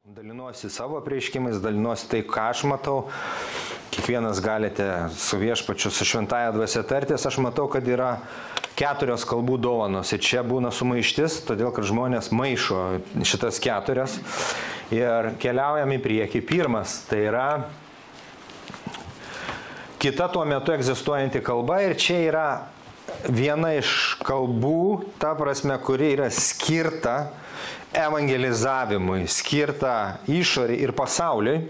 Dalinuosi savo prieškimais, dalinuosi tai, ką aš matau. Kiekvienas galite su viešpačiu, su šventąja dvasia tartis. Aš matau, kad yra 4 kalbų dovanos. Ir čia būna sumaištis, todėl kad žmonės maišo šitas 4. Ir keliaujam į priekį. Pirmas, tai yra kita tuo metu egzistuojanti kalba. Ir čia yra viena iš kalbų, ta prasme, kuri yra skirta evangelizavimui, skirta išorį ir pasauliui.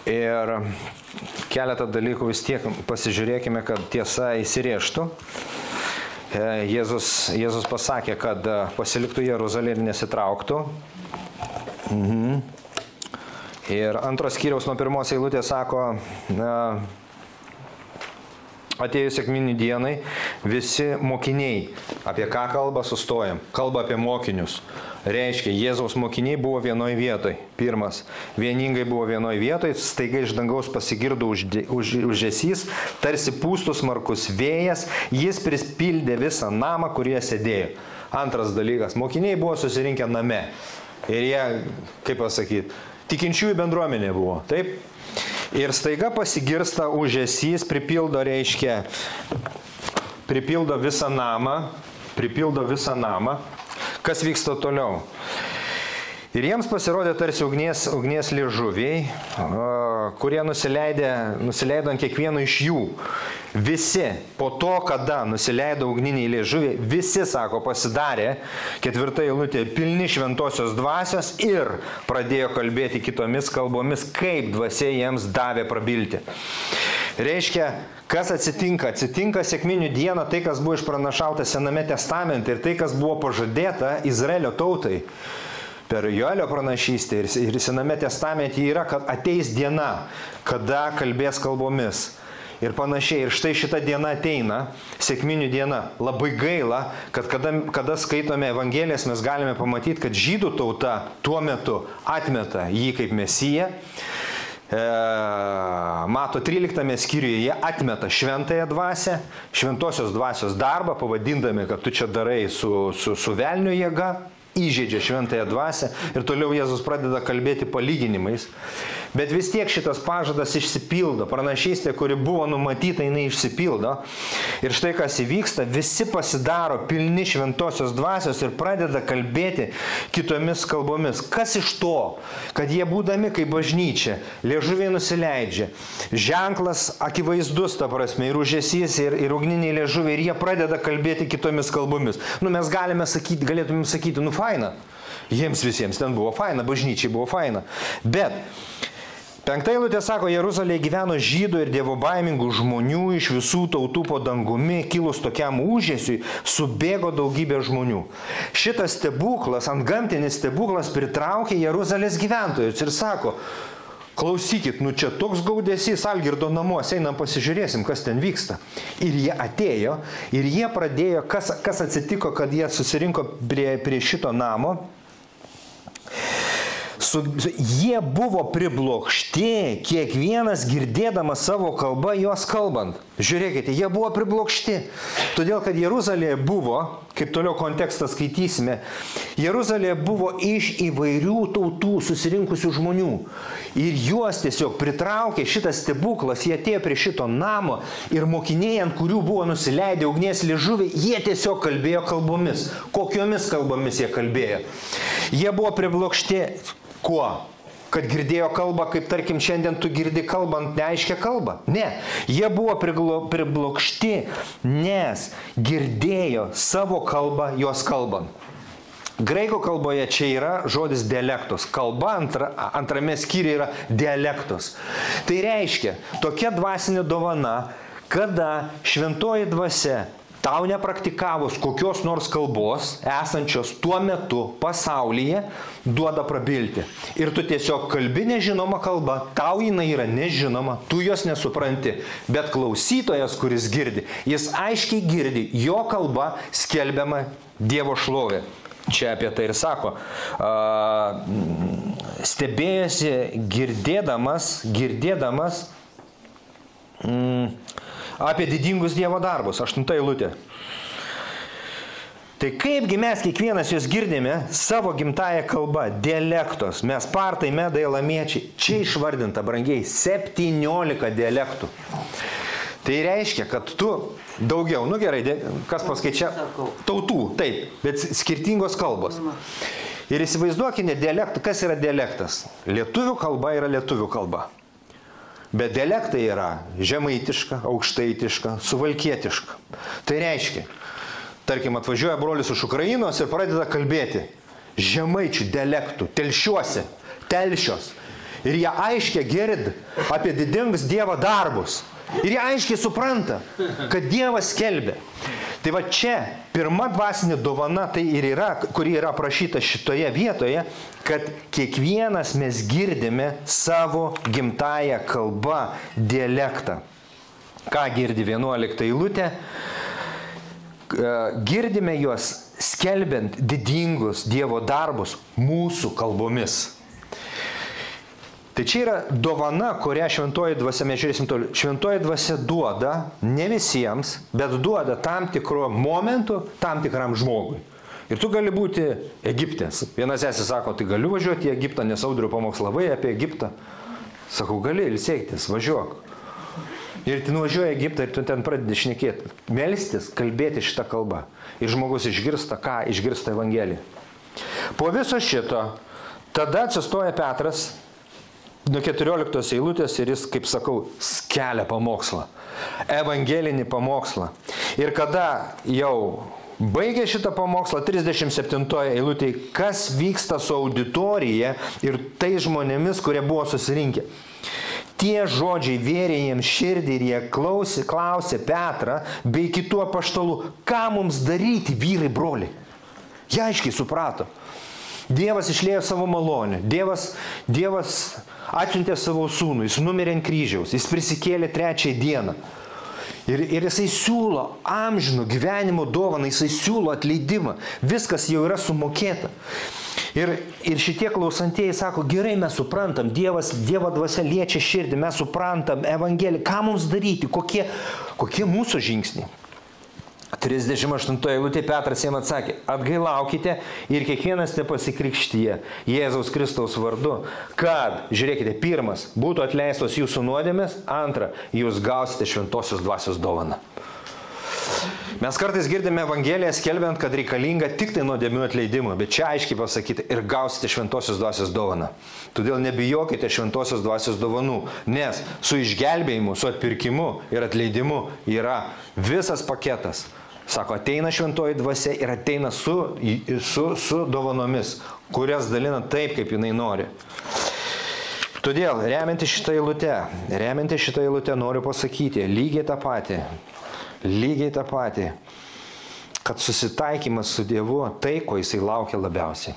Ir keletą dalykų vis tiek pasižiūrėkime, kad tiesa įsirėžtų. Jėzus pasakė, kad pasiliktų Jeruzalė ir nesitrauktų. Ir 2 skyriaus nuo 1 eilutės sako, atėjus sekminių dienai, visi mokiniai, apie ką kalba, sustojam. Kalba apie mokinius. Reiškia, Jėzaus mokiniai buvo vienoj vietoj. Pirmas, vieningai buvo vienoj vietoj, staiga iš dangaus pasigirdo užesys, tarsi pūstų smarkus vėjas, jis prispildė visą namą, kurie sėdėjo. Antras dalykas, mokiniai buvo susirinkę name. Ir jie, kaip pasakyti, tikinčiųjų bendruomenė buvo, taip? Ir staiga pasigirsta užesys, pripildo visą namą. Kas vyksta toliau? Ir jiems pasirodė tarsi ugnies liežuviai, kurie nusileido ant kiekvieno iš jų. Visi, po to, kada nusileido ugniniai liežuviai, visi, sako, pasidarė, 4 eilutė, pilni šventosios dvasios ir pradėjo kalbėti kitomis kalbomis, kaip dvasia jiems davė prabilti. Reiškia, kas atsitinka? Atsitinka sekminių dieną tai, kas buvo išpranašauta Sename testamente ir tai, kas buvo pažadėta Izraelio tautai. Per Joelio pranašystę ir Sename testamente yra, kad ateis diena, kada kalbės kalbomis. Ir panašiai. Ir štai šita diena ateina, sekminių diena. Labai gaila, kad kada skaitome Evangelijas, mes galime pamatyti, kad žydų tauta tuo metu atmeta jį kaip Mesiją. Mato 13 skyriuje jie atmeta šventąją dvasią, šventosios dvasios darbą, pavadindami, kad tu čia darai su velnio jėga, įžeidžia šventąją dvasią ir toliau Jėzus pradeda kalbėti palyginimais. Bet vis tiek šitas pažadas išsipildo, pranašystė, kuri buvo numatyta, jinai išsipildo. Ir štai kas įvyksta, visi pasidaro pilni šventosios dvasios ir pradeda kalbėti kitomis kalbomis. Kas iš to, kad jie būdami kaip bažnyčia, liežuviai nusileidžia, ženklas akivaizdus, ta prasme, ir užesys, ir ugniniai liežuviai, ir jie pradeda kalbėti kitomis kalbomis. Mes galėtume sakyti, faina. Jiems visiems ten buvo faina, bažnyčiai buvo faina. Bet 5 eilutė sako, Jeruzalėje gyveno žydų ir dievobaimingų žmonių iš visų tautų po dangumi, kilus tokiam užėsiui, subėgo daugybė žmonių. Šitas stebuklas, antgamtinis stebuklas pritraukė Jeruzalės gyventojus ir sako, klausykit, čia toks gaudesys Algirdo namuose, einam pasižiūrėsim, kas ten vyksta. Ir jie atėjo ir jie pradėjo, kas atsitiko, kad jie susirinko prie šito namo. Jie buvo priblokšti, kiekvienas girdėdamas savo kalbą, juos kalbant. Žiūrėkite, jie buvo priblokšti. Todėl, kad Jeruzalėje buvo, kaip toliau kontekstą skaitysime, Jeruzalėje buvo iš įvairių tautų susirinkusių žmonių. Ir juos tiesiog pritraukė šitas stebuklas, jie atėjo prie šito namo ir mokiniai, ant kurių buvo nusileidę ugnies liežuviai, jie tiesiog kalbėjo kalbomis. Kokiomis kalbomis jie kalbėjo? Jie buvo priblokšti. Kuo? Kad girdėjo kalbą, kaip tarkim šiandien tu girdi kalbant neaiškę kalbą? Ne. Jie buvo priblokšti, nes girdėjo savo kalbą jos kalbant. Graikų kalboje čia yra žodis dialektos. Kalba antrame skyriuje yra dialektos. Tai reiškia, tokia dvasinė dovana, kada šventoji dvasia tau nepraktikavus kokios nors kalbos, esančios tuo metu pasaulyje, duoda prabilti. Ir tu tiesiog kalbi nežinoma kalba, tau jinai yra nežinoma, tu jos nesupranti. Bet klausytojas, kuris girdi, jis aiškiai girdi, jo kalba skelbiama Dievo šlovė. Čia apie tai ir sako. Stebėjosi girdėdamas apie didingus Dievo darbus. 8 eilutė. Tai kaipgi mes kiekvienas jūs girdime savo gimtąją kalbą, dialektos, mes partai, medai, lamiečiai. Čia išvardinta, brangiai, 17 dialektų. Tai reiškia, kad tu daugiau, nu gerai, kas paskaičia, tautų, taip, bet skirtingos kalbos. Ir įsivaizduokime dialektą, kas yra dialektas. Lietuvių kalba yra lietuvių kalba. Bet dialektai yra žemaitiška, aukštaitiška, suvalkietiška. Tai reiškia, tarkim, atvažiuoja brolis iš Ukrainos ir pradeda kalbėti žemaičių dialektų, telšios. Ir jie aiškiai girdi apie didingus Dievo darbus. Ir jie aiškiai supranta, kad Dievas skelbia. Tai va čia pirma dvasinė dovana tai ir yra, kuri yra aprašyta šitoje vietoje, kad kiekvienas mes girdime savo gimtąją kalbą, dialektą. Ką girdi 11 eilutė? Girdime juos skelbiant didingus Dievo darbus mūsų kalbomis. Tai čia yra dovana, kurią šventoji dvasia, mes žiūrėsim toliau, šventoji dvasia duoda, ne visiems, bet duoda tam tikru momentu, tam tikram žmogui. Ir tu gali būti Egiptės. Vienas sesė sako, tai galiu važiuoti į Egiptą, nes Audriu pamokslavai apie Egiptą. Sakau, gali ilsėktis, važiuok. Ir tu nuvažiuoji į Egiptą ir tu ten pradedi šnekėti, melstis, kalbėti šitą kalbą. Ir žmogus išgirsta, ką išgirsta Evangelija. Po viso šito, tada atsistoja Petras, nuo 14 eilutės ir jis, kaip sakau, skelia pamokslą. Evangelinį pamokslą. Ir kada jau baigė šitą pamokslą, 37 eilutėje, kas vyksta su auditorija ir tai žmonėmis, kurie buvo susirinkę. Tie žodžiai vėrė jiems širdį ir jie klausė Petrą bei kitų apaštalų, ką mums daryti, vyrai, broliai. Jie aiškiai suprato. Dievas išlėjo savo malonę. Dievas atsiuntė savo sūnų, jis numirė ant kryžiaus, jis prisikėlė 3 dieną. Ir jisai siūlo amžino gyvenimo dovaną, jisai siūlo atleidimą. Viskas jau yra sumokėta. Ir šitie klausantieji sako, gerai mes suprantam, Dievo dvasia liečia širdį, mes suprantam Evangeliją, ką mums daryti, kokie mūsų žingsniai. 38 eilutė Petras jam atsakė, atgailaukite ir kiekvienas nepasikrikštyje Jėzaus Kristaus vardu, kad, žiūrėkite, pirmas, būtų atleistos jūsų nuodėmės, antra, jūs gausite šventosios dvasios dovaną. Mes kartais girdime Evangeliją skelbiant, kad reikalinga tik tai nuodėmių atleidimo, bet čia aiškiai pasakyti ir gausite šventosios dvasios dovaną. Todėl nebijokite šventosios dvasios dovanų, nes su išgelbėjimu, su atpirkimu ir atleidimu yra visas paketas. Sako, ateina šventoji dvasia ir ateina su dovanomis, kurias dalina taip, kaip jinai nori. Todėl, remianti šitą eilutę noriu pasakyti lygiai tą patį, kad susitaikymas su Dievu tai, ko jisai laukia labiausiai.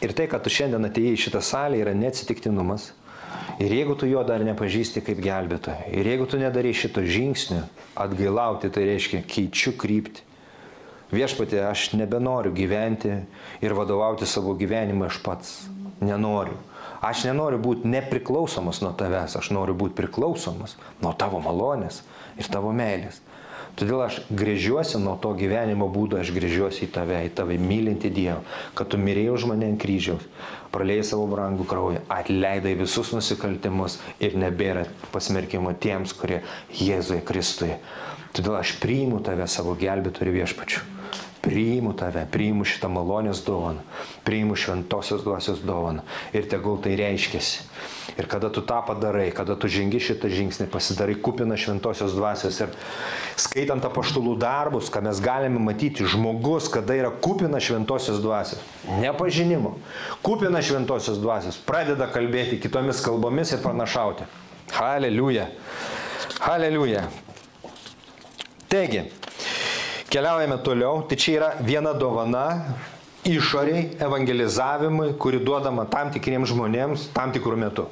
Ir tai, kad tu šiandien atėjai į šitą salę, yra neatsitiktinumas. Ir jeigu tu jo dar nepažįsti kaip gelbėtoją, ir jeigu tu nedarai šito žingsnio, atgailauti, tai reiškia keičiu kryptį. Viešpatie, aš nebenoriu gyventi ir vadovauti savo gyvenimą aš pats. Nenoriu. Aš nenoriu būti nepriklausomas nuo tavęs, aš noriu būti priklausomas nuo tavo malonės ir tavo meilės. Todėl aš grįžiuosi nuo to gyvenimo būdo, aš grįžiuosi į tave mylinti Dievą, kad tu mirėjai už mane ant kryžiaus, praliejai savo brangų kraują, atleidai visus nusikaltimus ir nebėra pasmerkimo tiems, kurie Jėzuje Kristuje. Todėl aš priimu tave savo gelbėtoju ir viešpačiu. Priimu tave, priimu šitą malonės dovaną, priimu šventosios dvasios dovaną ir tegul tai reiškiasi. Ir kada tu tą padarai, kada tu žengi šitą žingsnį, pasidarai kupina šventosios dvasios ir skaitant apaštalų darbus, ką mes galime matyti, žmogus, kada yra kupina šventosios dvasios, nepažinimo, kupina šventosios dvasios, pradeda kalbėti kitomis kalbomis ir pranašauti. Haleliuja. Haleliuja. Taigi, keliaujame toliau, tai čia yra viena dovana išoriai evangelizavimui, kuri duodama tam tikriems žmonėms tam tikrų metų.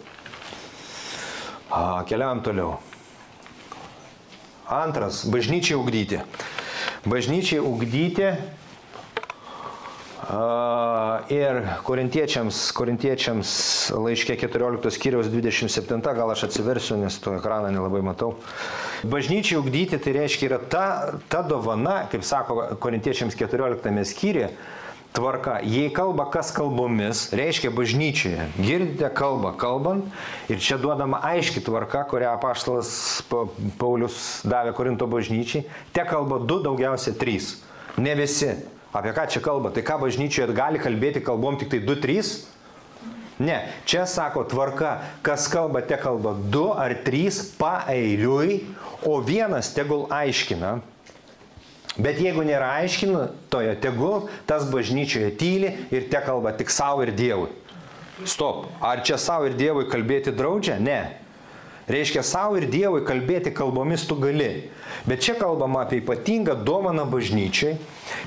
Keliaujam toliau. Antras, bažnyčiai ugdyti. Bažnyčiai ugdyti Ir korintiečiams laiške 14 skyriaus 27, gal aš atsiversiu, nes to ekraną nelabai matau. Bažnyčiai ugdyti tai reiškia yra ta dovana, kaip sako korintiečiams 14 skyriuje, tvarka. Jei kalba kas kalbomis, reiškia bažnyčioje. Girdite kalbą kalbant ir čia duodama aiški tvarka, kurią apaštalas Paulius davė Korinto bažnyčiai. Te kalba 2, daugiausia 3. Ne visi. Apie ką čia kalba? Tai ką bažnyčioje gali kalbėti kalbom tik tai 2-3? Ne. Čia sako tvarka, kas kalba, te kalba 2 ar 3 paeiliui, o vienas tegul aiškina. Bet jeigu nėra aiškintojo, tegul tas bažnyčioje tyli ir te kalba tik savo ir Dievui. Stop. Ar čia savo ir Dievui kalbėti draudžia? Ne. Reiškia, savo ir Dievui kalbėti kalbomis tu gali. Bet čia kalbama apie ypatingą dovaną bažnyčiai,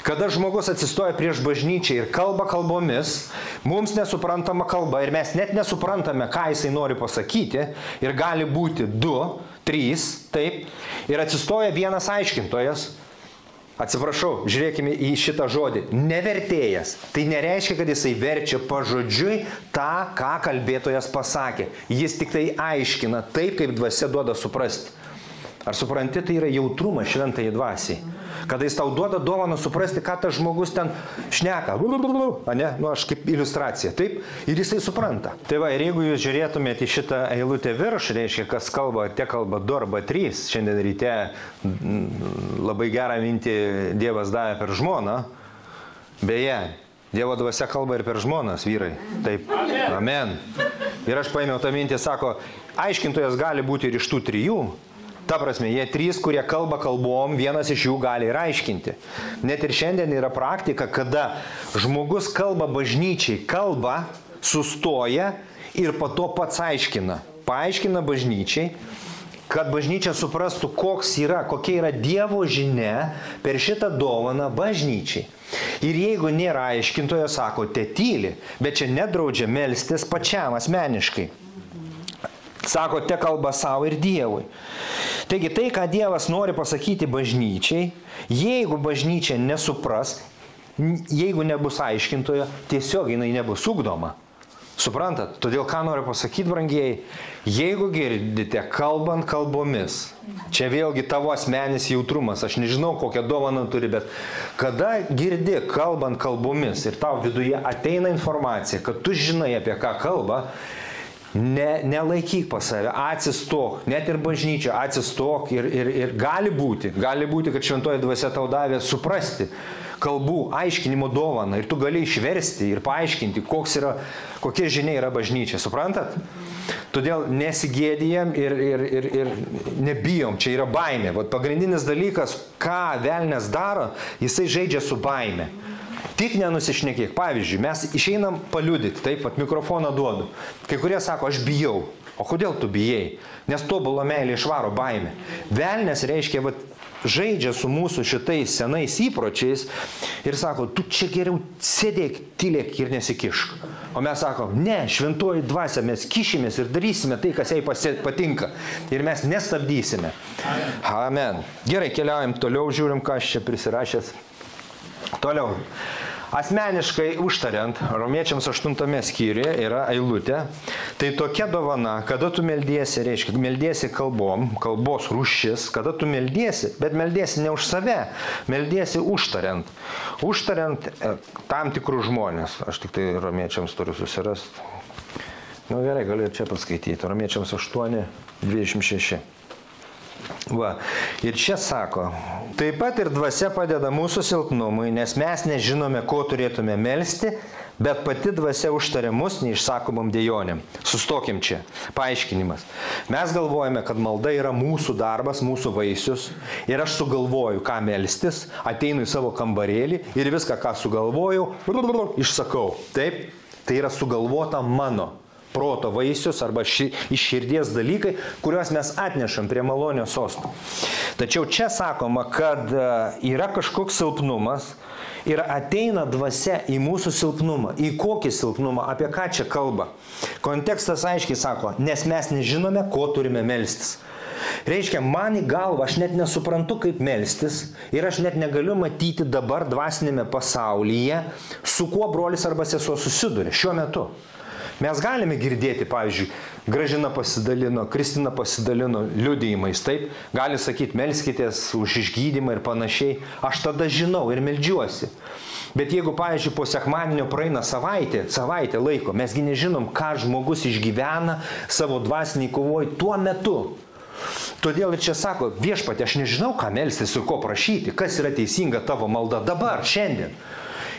kada žmogus atsistoja prieš bažnyčią ir kalba kalbomis, mums nesuprantama kalba ir mes net nesuprantame, ką jisai nori pasakyti ir gali būti 2, 3, taip, ir atsistoja vienas aiškintojas. Atsiprašau, žiūrėkime į šitą žodį. Nevertėjas. Tai nereiškia, kad jisai verčia pažodžiui tą, ką kalbėtojas pasakė. Jis tik tai aiškina taip, kaip dvasia duoda suprasti. Ar supranti, tai yra jautrumas šventai dvasiai. Kada jis tau duoda dovaną suprasti, ką tas žmogus ten šneka. Ne? Nu, aš kaip iliustracija. Taip? Ir jisai supranta. Tai va, ir jeigu jūs žiūrėtumėte į šitą eilutę virš, reiškia, kas kalba, te kalba 2 arba 3. Šiandien ryte labai gerą mintį Dievas davė per žmoną. Beje, Dievo dvasia kalba ir per žmonas, vyrai. Taip. Amen. Ir aš paėmiau tą mintį, sako, aiškintojas gali būti ir iš tų 3. Ta prasme, jie 3, kurie kalba kalbom, vienas iš jų gali ir aiškinti. Net ir šiandien yra praktika, kada žmogus kalba bažnyčiai, kalba, sustoja ir po to pats aiškina. Paaiškina bažnyčiai, kad bažnyčia suprastų, kokia yra Dievo žinia per šitą dovaną bažnyčiai. Ir jeigu nėra aiškintojo, sako, te tyli, bet čia nedraudžia melstis pačiam asmeniškai. Sako, te kalba savo ir Dievui. Taigi tai, ką Dievas nori pasakyti bažnyčiai, jeigu bažnyčia nesupras, jeigu nebus aiškintojo, tiesiog jinai nebus ugdoma. Suprantat? Todėl ką noriu pasakyti, brangieji, jeigu girdite kalbant kalbomis, čia vėlgi tavo asmenis jautrumas, aš nežinau, kokią dovaną turi, bet kada girdi kalbant kalbomis ir tau viduje ateina informacija, kad tu žinai, apie ką kalba, nelaikyk pas save, atsistok, net ir bažnyčia, atsistok ir gali būti, kad šventoji dvasia tau davė suprasti kalbų aiškinimo dovaną ir tu gali išversti ir paaiškinti, kokia žinia yra bažnyčia, suprantat? Todėl nesigėdijam ir nebijom, čia yra baimė. Vat pagrindinis dalykas, ką velnias daro, jisai žaidžia su baime. Tik nenusišnekėk. Pavyzdžiui, mes išeinam paliudyti, taip, vat mikrofoną duodu. Kai kurie sako, aš bijau. O kodėl tu bijai? Nes tobula meilė išvaro baimę. Velnias reiškia, vat, žaidžia su mūsų šitais senais įpročiais ir sako, tu čia geriau sėdėk, tylėk ir nesikišk. O mes sakom, ne, šventoji dvasia, mes kišimės ir darysime tai, kas jai patinka. Ir mes nestabdysime. Amen. Gerai, keliaujam toliau, žiūrim, ką aš čia prisirašęs. Toliau. Asmeniškai užtariant, Romiečiams 8 skyriuje yra eilutė. Tai tokia dovana, kada tu meldiesi, reiškia, meldiesi kalbos rūšis, kada tu meldiesi, bet meldiesi ne už save, meldiesi užtariant. Užtariant tam tikrus žmonės. Aš tik tai Romiečiams turiu susirasti. Nu gerai, galiu ir čia paskaityti. Romiečiams 8, 26. Va. Ir čia sako, taip pat ir dvasia padeda mūsų silpnumui, nes mes nežinome, ko turėtume melsti, bet pati dvasia užtaria mus neišsakomom dejonėm. Sustokim čia. Paaiškinimas. Mes galvojame, kad malda yra mūsų darbas, mūsų vaisius ir aš sugalvoju, ką melstis, ateinu į savo kambarėlį ir viską, ką sugalvoju, išsakau. Taip, tai yra sugalvota mano proto vaisius arba iš širdies dalykai, kuriuos mes atnešam prie malonio sosto. Tačiau čia sakoma, kad yra kažkoks silpnumas ir ateina dvasia į mūsų silpnumą. Į kokį silpnumą? Apie ką čia kalba? Kontekstas aiškiai sako, nes mes nežinome, ko turime melstis. Reiškia, man į galvą, aš net nesuprantu, kaip melstis ir aš net negaliu matyti dabar dvasinėme pasaulyje, su kuo brolis arba sesuo susiduria šiuo metu. Mes galime girdėti, pavyzdžiui, Gražina pasidalino, Kristina pasidalino liudijimais, taip, gali sakyti, melskitės už išgydymą ir panašiai. Aš tada žinau ir meldžiuosi. Bet jeigu, pavyzdžiui, po sekmadienio praeina savaitė laiko, mesgi nežinom, ką žmogus išgyvena savo dvasiniai kovoj tuo metu. Todėl ir čia sako, viešpatie, aš nežinau, ką melstis ir ko prašyti, kas yra teisinga tavo malda dabar, šiandien.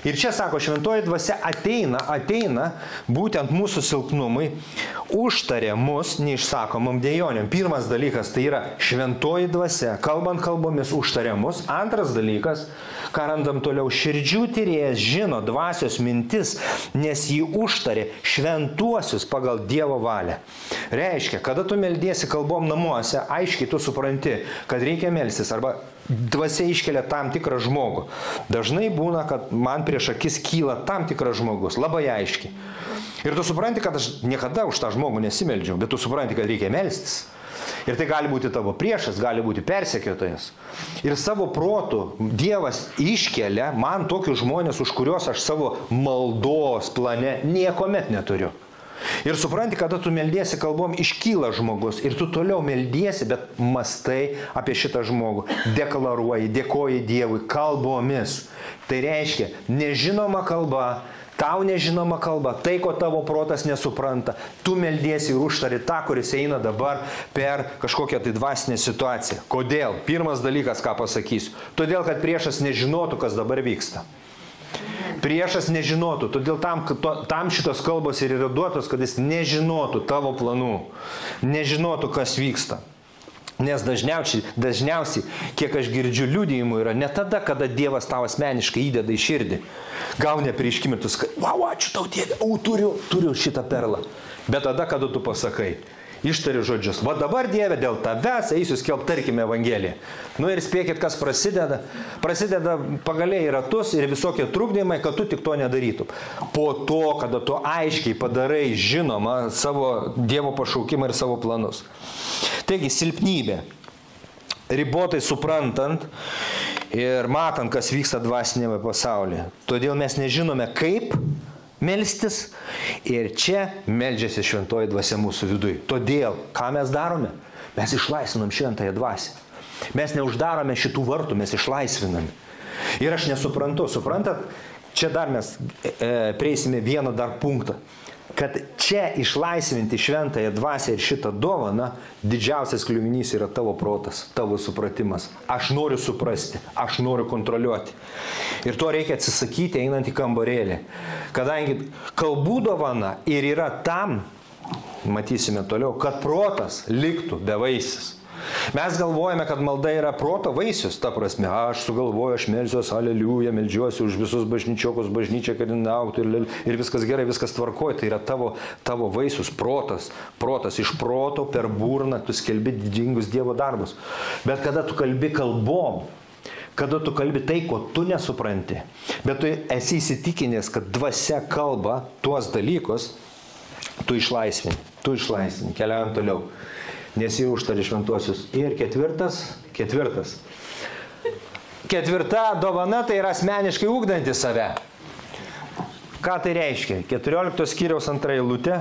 Ir čia sako, šventoji dvasia ateina būtent mūsų silpnumai, užtarė mus neišsakomam dejonėm. Pirmas dalykas tai yra šventoji dvasia, kalbant kalbomis užtarė mus. Antras dalykas, ką randam toliau, širdžių tyrėjas žino dvasios mintis, nes jį užtarė šventuosius pagal Dievo valią. Reiškia, kada tu meldiesi kalbom namuose, aiškiai tu supranti, kad reikia melstis arba dvasia iškelia tam tikrą žmogų. Dažnai būna, kad man prieš akis kyla tam tikras žmogus, labai aiškiai. Ir tu supranti, kad aš niekada už tą žmogų nesimeldžiau, bet tu supranti, kad reikia melstis. Ir tai gali būti tavo priešas, gali būti persekiotojas. Ir savo protu Dievas iškelia man tokius žmonės, už kuriuos aš savo maldos plane niekuomet neturiu. Ir supranti, kada tu meldiesi kalbom, iškyla žmogus ir tu toliau meldiesi, bet mastai apie šitą žmogų, deklaruoji, dėkoji Dievui kalbomis. Tai reiškia, nežinoma kalba, tau nežinoma kalba, tai, ko tavo protas nesupranta, tu meldiesi ir užtari tą, kuris eina dabar per kažkokią tai dvasinę situaciją. Kodėl? Pirmas dalykas, ką pasakysiu. Todėl, kad priešas nežinotų, kas dabar vyksta. Priešas nežinotų, todėl tam šitos kalbos ir yra duotos, kad jis nežinotų tavo planų, nežinotų, kas vyksta. Nes dažniausiai, kiek aš girdžiu liudijimų, yra ne tada, kada Dievas tau asmeniškai įdeda į širdį. Gauni apreiškimą, tu sakai, wow, ačiū tau Dieve, turiu šitą perlą. Bet tada, kada tu pasakai, ištari žodžius, va dabar Dieve, dėl tavęs eisiu skelbti, tarkime, Evangeliją. Nu ir spėkit, kas prasideda. Prasideda pagaliai ratus ir visokie trukdymai, kad tu tik to nedarytum. Po to, kada tu aiškiai padarai žinomą savo Dievo pašaukimą ir savo planus. Taigi, silpnybė. Ribotai suprantant ir matant, kas vyksta dvasinėme pasaulyje. Todėl mes nežinome, kaip melstis ir čia meldžiasi šventoji dvasia mūsų viduje. Todėl, ką mes darome? Mes išlaisvinam šventąją dvasią. Mes neuždarome šitų vartų, mes išlaisviname. Ir aš nesuprantu, suprantat, čia dar mes prieisime vieną dar punktą, kad čia išlaisvinti šventąją dvasią ir šitą dovaną, didžiausias kliuvinys yra tavo protas, tavo supratimas. Aš noriu suprasti, aš noriu kontroliuoti. Ir to reikia atsisakyti einant į kambarėlį. Kadangi kalbų dovana ir yra tam, matysime toliau, kad protas liktų bevaisis. Mes galvojame, kad malda yra proto vaisius, ta prasme, aš sugalvoju, aš melsiuosi, aleliuja, meldžiuosi už visus bažnyčiokus, bažnyčią, kad jin augtų ir viskas gerai, viskas tvarkoja. Tai yra tavo vaisius, protas. Protas iš proto per burną tu skelbi didingus Dievo darbus. Bet kada tu kalbi kalbom, kada tu kalbi tai, ko tu nesupranti, bet tu esi įsitikinęs, kad dvasia kalba tuos dalykus, tu išlaisvini, keliaujam toliau. Nes jį užtari šventuosius. Ir ketvirta dovana tai yra asmeniškai ugdanti save. Ką tai reiškia? 14 skyriaus 2 eilutė.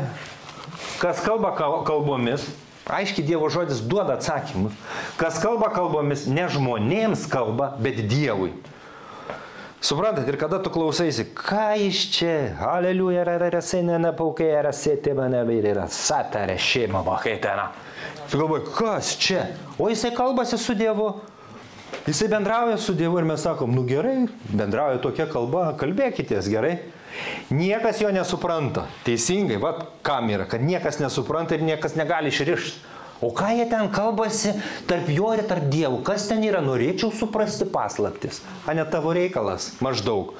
Kas kalba kalbomis, aiškiai Dievo žodis duoda atsakymus. Kas kalba kalbomis, ne žmonėms kalba, bet Dievui. Suprantat, ir kada tu klausaisi, ką iš čia, aleliuja, satarė šeima vakeitena. Tu galvoji, kas čia? O jisai kalbasi su Dievu. Jisai bendrauja su Dievu ir mes sakom, nu gerai, bendrauja tokia kalba, kalbėkitės gerai. Niekas jo nesupranta. Teisingai, va kam yra, kad niekas nesupranta ir niekas negali išrišti. O ką jie ten kalbasi tarp jo ir tarp Dievų? Kas ten yra? Norėčiau suprasti paslaptis. A ne tavo reikalas, maždaug.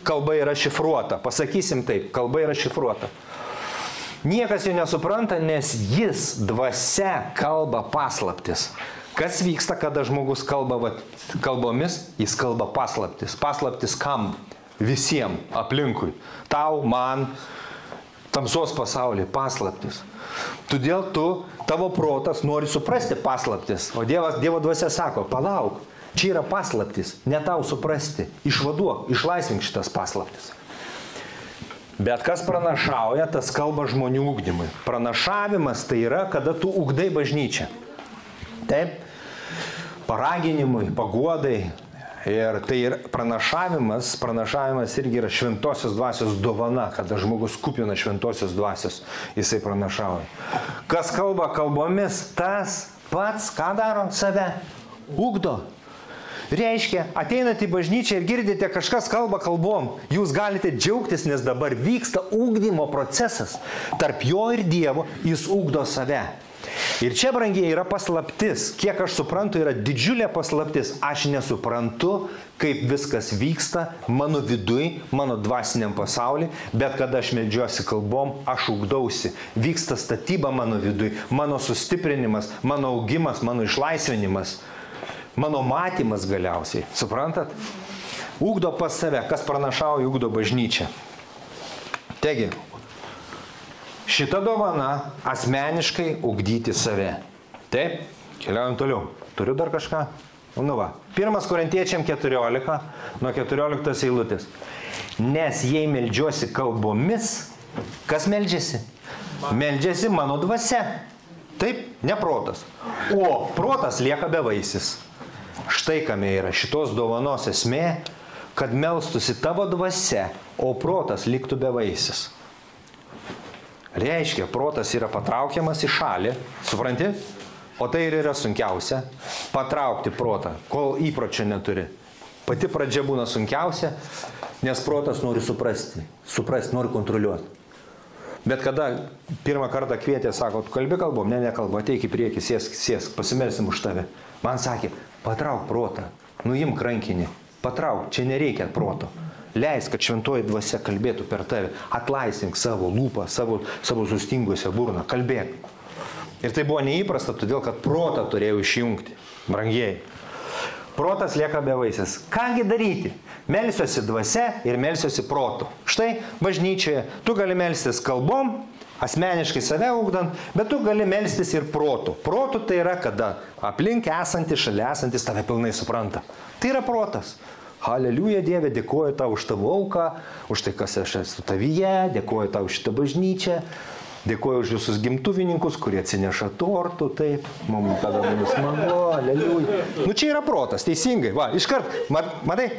Kalba yra šifruota. Pasakysim taip, kalba yra šifruota. Niekas jo nesupranta, nes jis dvasia kalba paslaptis. Kas vyksta, kada žmogus kalba kalbomis? Jis kalba paslaptis. Paslaptis kam? Visiems aplinkui. Tau, man, tamsos pasaulį, paslaptis. Todėl tavo protas nori suprasti paslaptis, o Dievo dvasia sako, palauk, čia yra paslaptis, ne tau suprasti, išvaduok, išlaisvink šitas paslaptis. Bet kas pranašauja, tas kalba žmonių ugdymui. Pranašavimas tai yra, kada tu ugdai bažnyčią. Taip, paraginimui, paguodai. Ir tai yra pranašavimas irgi yra šventosios dvasios dovana, kada žmogus kupina šventosios dvasios, jisai pranašauja. Kas kalba kalbomis, tas pats, ką daro, save ugdo. Reiškia, ateinate į bažnyčią ir girdite, kažkas kalba kalbom, jūs galite džiaugtis, nes dabar vyksta ugdymo procesas. Tarp jo ir Dievo jis ugdo save. Ir čia, brangiai, yra paslaptis. Kiek aš suprantu, yra didžiulė paslaptis. Aš nesuprantu, kaip viskas vyksta mano viduj, mano dvasiniam pasauly, bet kada aš meldžiuosi kalbom, aš ugdausi. Vyksta statyba mano viduj, mano sustiprinimas, mano augimas, mano išlaisvinimas. Mano matymas galiausiai. Suprantat? Ugdo pas save. Kas pranašauja, ugdo bažnyčią. Taigi, šita dovana asmeniškai ugdyti save. Taip? Keliaujam toliau. Turiu dar kažką? Nu va. 1 Korintiečiam 14, nuo 14 eilutės. Nes jei meldžiuosi kalbomis, kas meldžiasi? Meldžiasi mano dvasia. Taip, ne protas. O protas lieka bevaisis. Štai kame yra šitos dovanos esmė, kad melstųsi tavo dvasia, o protas liktų bevaisis. Reiškia, protas yra patraukiamas į šalį, supranti? O tai ir yra sunkiausia, patraukti protą, kol įpročio neturi. Pati pradžia būna sunkiausia, nes protas nori suprasti, nori kontroliuoti. Bet kada pirmą kartą kvietė, sako, kalbi kalbom, ne kalbu, ateik į priekį, sėsk, pasimelsim už tave. Man sakė, patrauk protą, nuimk rankinį, patrauk, čia nereikia proto. Leisk, kad šventoji dvasia kalbėtų per tave, atlaisvink savo lūpą, savo sustingusią burną, kalbėk. Ir tai buvo neįprasta, todėl kad protą turėjau išjungti, brangieji. Protas lieka bevaisis. Kągi daryti? Melsiuosi dvasia ir melsiuosi protu. Štai bažnyčioje tu gali melstis kalbom, asmeniškai save ugdant, bet tu gali melstis ir protu. Protu tai yra, kada aplink esantis, šalia esantis tave pilnai supranta. Tai yra protas. Haleliuja Dieve, dėkoju tau už tavo auką, už tai, kas aš esu tavyje, dėkoju tau už šitą bažnyčią. Dėkuoju už visus gimtuvininkus, kurie atsineša tortų, taip, mums tada mums smagu, aleliuja. Nu čia yra protas, teisingai, va, iškart, matai,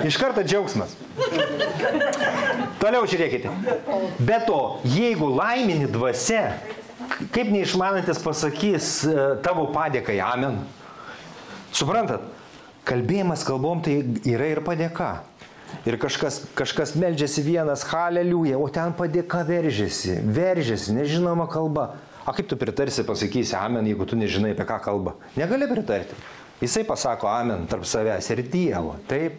iš karto džiaugsmas. Toliau žiūrėkite. Be to, jeigu laimini dvasia, kaip neišmanantis pasakys tavo padėkai, amen. Suprantat, kalbėjimas kalbom tai yra ir padėka. Ir kažkas meldžiasi vienas, haleliuja, o ten padėka veržiasi, nežinoma kalba. A kaip tu pritarsi, pasakysi amen, jeigu tu nežinai, apie ką kalba? Negali pritarti. Jisai pasako amen tarp savęs ir Dievo, taip.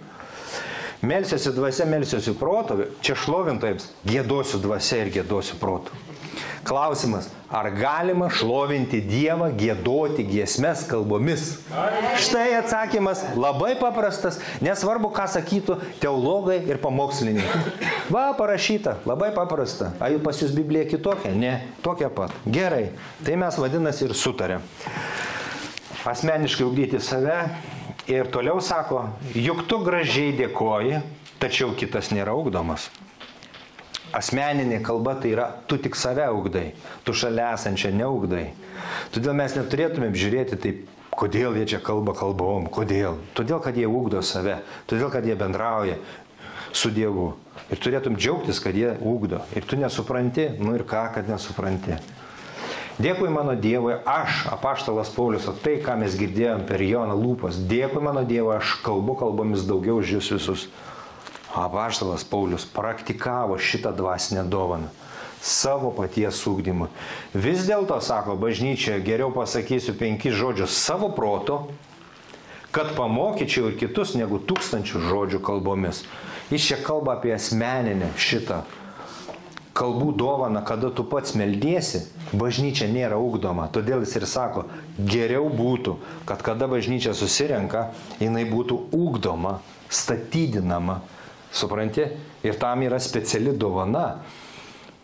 Melsiuosi dvasia, melsiuosi proto, čia šlovintojams, giedosiu dvasia ir giedosiu protu. Klausimas, ar galima šlovinti Dievą, giedoti giesmes kalbomis? Štai atsakymas labai paprastas, nesvarbu, ką sakytų teologai ir pamokslininkai. Va, parašyta, labai paprasta. Ar pas jūs Biblija kitokia? Ne, tokia pat. Gerai, tai mes vadinasi ir sutarėm. Asmeniškai ugdyti save ir toliau sako, juk tu gražiai dėkoji, tačiau kitas nėra ugdomas. Asmeninė kalba tai yra, tu tik save ugdai, tu šalia esančią neugdai. Todėl mes neturėtumėm žiūrėti taip, kodėl jie čia kalba kalbom, kodėl. Todėl, kad jie ugdo save, todėl, kad jie bendrauja su Dievu. Ir turėtum džiaugtis, kad jie ugdo. Ir tu nesupranti, nu ir ką, kad nesupranti. Dėkui mano Dievui, aš, apaštalas Paulius, o tai, ką mes girdėjom per Jono lūpas, dėkui mano Dievui, aš kalbu kalbomis daugiau už jūs visus. Apaštalas Paulius praktikavo šitą dvasinę dovaną savo paties ugdymą. Vis dėlto, sako bažnyčioje, geriau pasakysiu 5 žodžius savo proto, kad pamokyčiau ir kitus negu 1000 žodžių kalbomis. Jis čia kalba apie asmeninę šitą kalbų dovaną, kada tu pats meldiesi, bažnyčia nėra ugdoma. Todėl jis ir sako, geriau būtų, kad kada bažnyčia susirenka, jinai būtų ugdoma, statydinama. Supranti? Ir tam yra speciali dovana.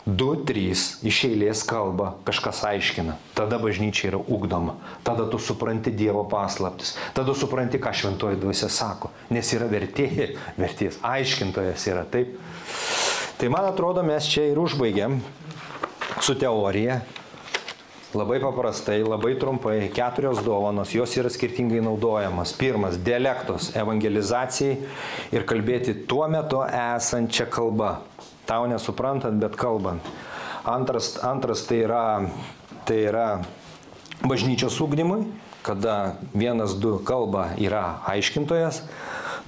2, 3 iš eilės kalba, kažkas aiškina. Tada bažnyčia yra ugdoma. Tada tu supranti Dievo paslaptis. Tada supranti, ką šventoji dvasia sako. Nes yra vertėjas, aiškintojas yra, taip. Tai man atrodo, mes čia ir užbaigėm su teorija. Labai paprastai, labai trumpai, 4 dovanos, jos yra skirtingai naudojamas. Pirmas, dialektos, evangelizacijai ir kalbėti tuo metu esančią kalbą. Tau nesuprantant, bet kalbant. Antras tai yra bažnyčios ugdymui, kada 1-2 kalba yra aiškintojas.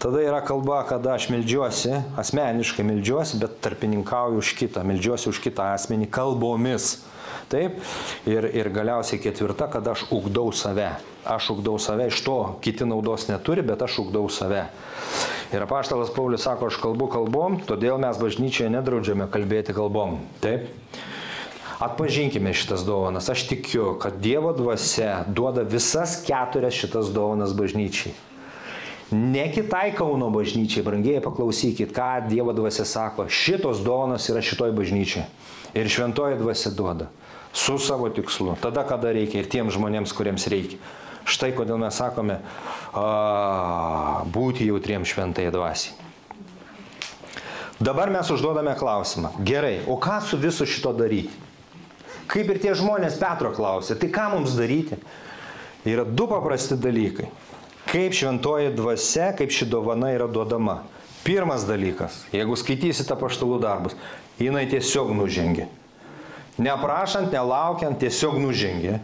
Tada yra kalba, kada aš meldžiuosi, asmeniškai meldžiuosi, bet tarpininkauju už kitą, meldžiuosi už kitą asmenį kalbomis. Taip, ir galiausiai 4, kada aš ugdau save. Aš ugdau save, iš to kiti naudos neturi, bet aš ugdau save. Ir apaštalas Paulius sako, aš kalbu kalbom, todėl mes bažnyčioje nedraudžiame kalbėti kalbom. Taip. Atpažinkime šitas dovanas. Aš tikiu, kad Dievo dvasia duoda visas 4 šitas dovanas bažnyčiai. Ne kitai Kauno bažnyčiai, brangieji, paklausykit, ką Dievo dvasia sako. Šitos dovanas yra šitoj bažnyčiai. Ir šventoji dvasia duoda. Su savo tikslu. Tada, kada reikia ir tiems žmonėms, kuriems reikia. Štai kodėl mes sakome būti jautriems šventai dvasiai. Dabar mes užduodame klausimą. Gerai, o ką su visu šito daryti? Kaip ir tie žmonės Petro klausė, tai ką mums daryti? Yra 2 paprasti dalykai. Kaip šventoji dvasia, kaip ši dovana yra duodama. Pirmas dalykas, jeigu skaitysite apaštalų darbus, jinai tiesiog nužengė. Neprašant, nelaukiant, tiesiog nužengė.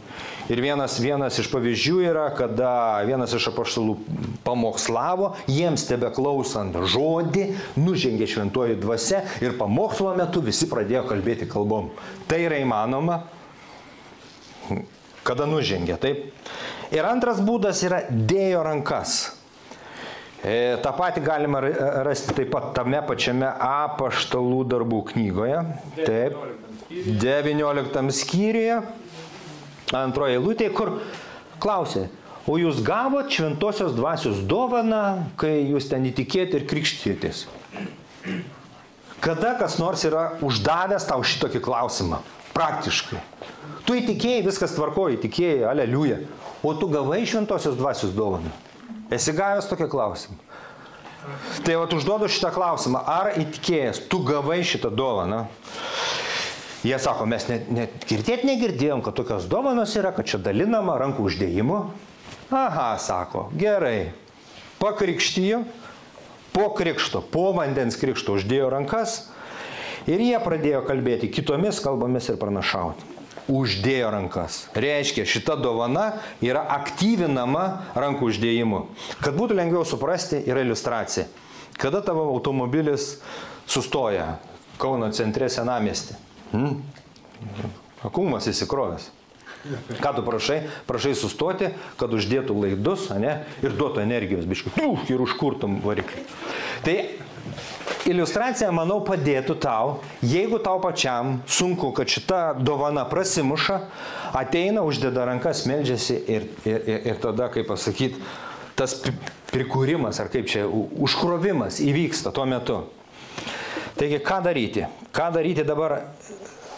Ir vienas iš pavyzdžių yra, kada vienas iš apaštalų pamokslavo, jiems tebeklausant žodį, nužengė šventoji dvasia ir pamokslo metu visi pradėjo kalbėti kalbom. Tai yra įmanoma, kada nužengė, taip. Ir antras būdas yra dėjo rankas. Ta pati galima rasti taip pat tame pačiame apaštalų darbų knygoje. Taip. 19 skyriuje, 2 eilutėje, kur klausė, o jūs gavot šventosios dvasios dovaną, kai jūs ten įtikėti ir krikštytis? Kada kas nors yra uždavęs tau šitokį klausimą? Praktiškai. Tu įtikėjai, viskas tvarkoji, įtikėjai, aleliuja. O tu gavai šventosios dvasios dovaną? Esi gavęs tokį klausimą? Tai vat užduodu šitą klausimą, ar įtikėjęs, tu gavai šitą dovaną? Jie sako, mes net girdėti negirdėjom, kad tokios dovanos yra, kad čia dalinama rankų uždėjimu. Aha, sako, gerai. Pakrikštijo, po krikšto, po vandens krikšto uždėjo rankas ir jie pradėjo kalbėti kitomis kalbomis ir pranašauti. Uždėjo rankas. Reiškia, šita dovana yra aktyvinama rankų uždėjimu. Kad būtų lengviau suprasti, yra iliustracija. Kada tavo automobilis sustoja Kauno centre senamiestį? Akumas įsikrovęs. Ką tu prašai? Prašai sustoti, kad uždėtų laidus, ane, ir duotų energijos biškį. Ir užkurtum variklį. Tai iliustracija, manau, padėtų tau, jeigu tau pačiam sunku, kad šita dovana prasimuša, ateina, uždeda rankas, meldžiasi ir tada, kaip pasakyti, tas prikūrimas, ar kaip čia, užkrovimas įvyksta tuo metu. Taigi, ką daryti? Ką daryti dabar?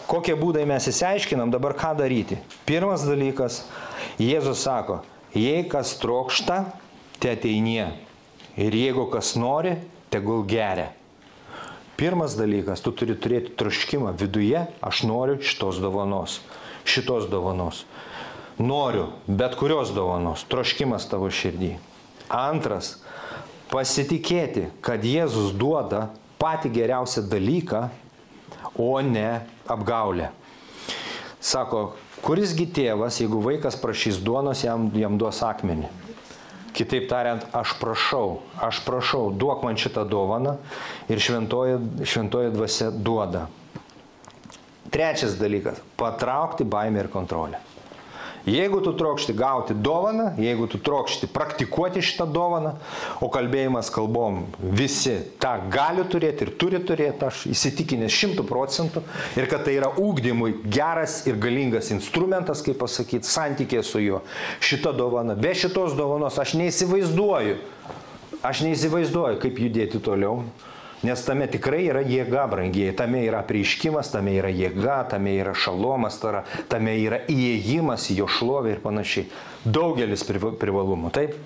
Kokie būdai mes įsiaiškinam, dabar ką daryti? Pirmas dalykas, Jėzus sako, jei kas trokšta, te ateinie. Ir jeigu kas nori, tegul geria. Pirmas dalykas, tu turi turėti troškimą viduje, aš noriu šitos dovanos. Šitos dovanos. Noriu bet kurios dovanos. Troškimas tavo širdį. Antras, pasitikėti, kad Jėzus duoda patį geriausią dalyką, o ne apgaulę. Sako, kurisgi tėvas, jeigu vaikas prašys duonos, jam duos akmenį. Kitaip tariant, aš prašau, duok man šitą dovaną ir šventoji dvasia duoda. Trečias dalykas, patraukti baimę ir kontrolę. Jeigu tu trokšti gauti dovaną, jeigu tu trokšti praktikuoti šitą dovaną, o kalbėjimas kalbom visi tą gali turėti ir turi turėti, aš įsitikinęs 100%, ir kad tai yra ugdymui geras ir galingas instrumentas, kaip pasakyti, santykė su juo. Šita dovana, be šitos dovanos aš neįsivaizduoju, kaip judėti toliau. Nes tame tikrai yra jėga, brangiai. Tame yra apreiškimas, tame yra jėga, tame yra šalomas, tame yra įėjimas į jo šlovę ir panašiai. Daugelis privalumų, taip?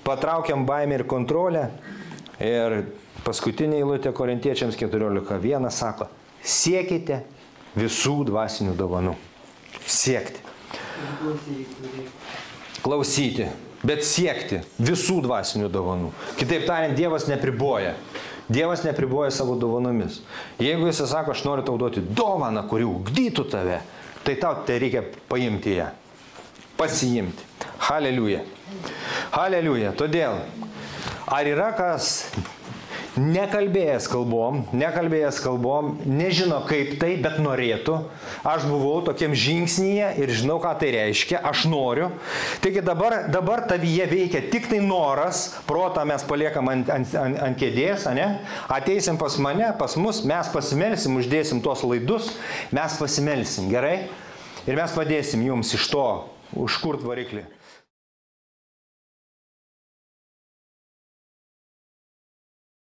Patraukiam baimę ir kontrolę. Ir paskutinė eilutė Korintiečiams 14:1 sako, siekite visų dvasinių dovanų. Siekti. Klausyti, bet siekti visų dvasinių dovanų. Kitaip tariant, Dievas nepriboja. Dievas nepriboja savo dovanomis. Jeigu jis sako, aš noriu tau duoti dovaną, kuri ugdytų tave, tai tau tai reikia paimti ją. Pasiimti. Haleliuja. Haleliuja. Todėl, ar yra kas nekalbėjęs kalbom, nežino kaip tai, bet norėtų. Aš buvau tokiam žingsnyje ir žinau, ką tai reiškia, aš noriu. Taigi dabar tavyje veikia tik tai noras, protą mes paliekam ant kėdės, ane? Ateisim pas mane, pas mus, mes pasimelsim, uždėsim tuos laidus, mes pasimelsim, gerai? Ir mes padėsim jums iš to užkurt variklį.